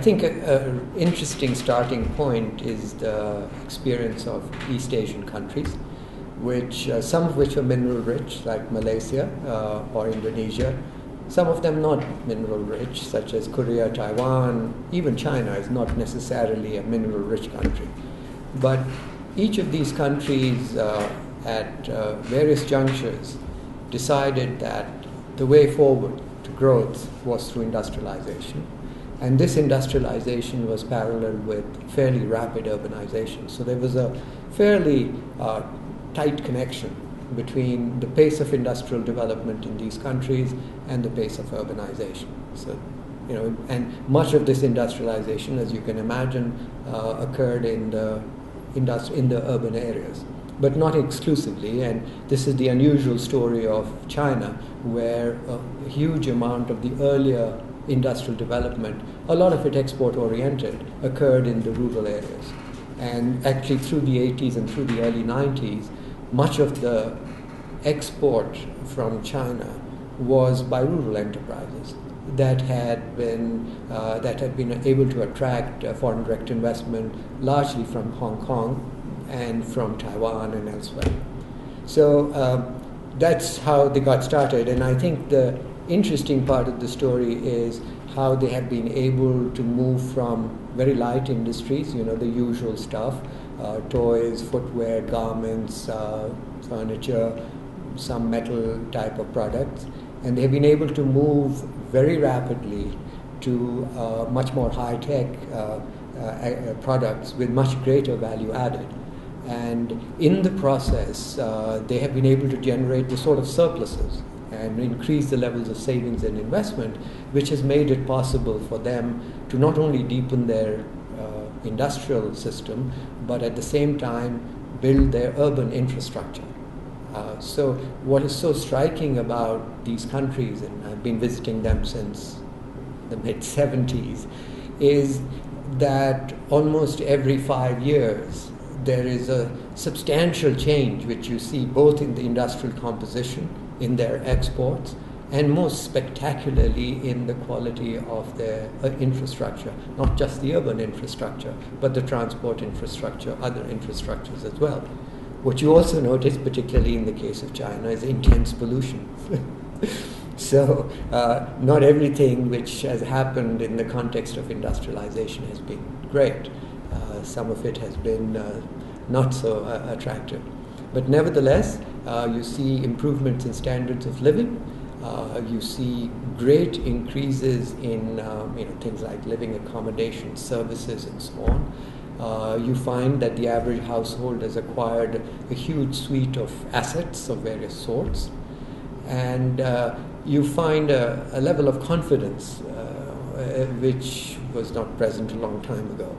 think an interesting starting point is the experience of East Asian countries, which some of which are mineral rich, like Malaysia or Indonesia. Some of them not mineral rich, such as Korea, Taiwan, even China is not necessarily a mineral rich country. But each of these countries at various junctures decided that the way forward to growth was through industrialization. And this industrialization was parallel with fairly rapid urbanization. So there was a fairly tight connection between the pace of industrial development in these countries and the pace of urbanization. So, and much of this industrialization, as you can imagine, occurred in the urban areas, but not exclusively. And this is the unusual story of China, where a huge amount of the earlier industrial development, a lot of it export-oriented, occurred in the rural areas. And actually through the 80s and through the early 90s, much of the export from China was by rural enterprises that had been able to attract foreign direct investment, largely from Hong Kong and from Taiwan and elsewhere. So that's how they got started. And I think the interesting part of the story is how they have been able to move from very light industries, the usual stuff, toys, footwear, garments, furniture, some metal type of products, and they've been able to move very rapidly to much more high-tech products with much greater value added. And in the process, they have been able to generate the sort of surpluses and increase the levels of savings and investment, which has made it possible for them to not only deepen their industrial system, but at the same time build their urban infrastructure. So what is so striking about these countries, and I've been visiting them since the mid-70s, is that almost every 5 years there is a substantial change which you see both in the industrial composition, in their exports, and most spectacularly in the quality of their infrastructure, not just the urban infrastructure, but the transport infrastructure, other infrastructures as well. What you also notice, particularly in the case of China, is intense pollution. So not everything which has happened in the context of industrialization has been great. Some of it has been not so attractive. But nevertheless, you see improvements in standards of living. You see great increases in things like living accommodations, services, and so on. You find that the average household has acquired a huge suite of assets of various sorts. And you find a level of confidence which was not present a long time ago.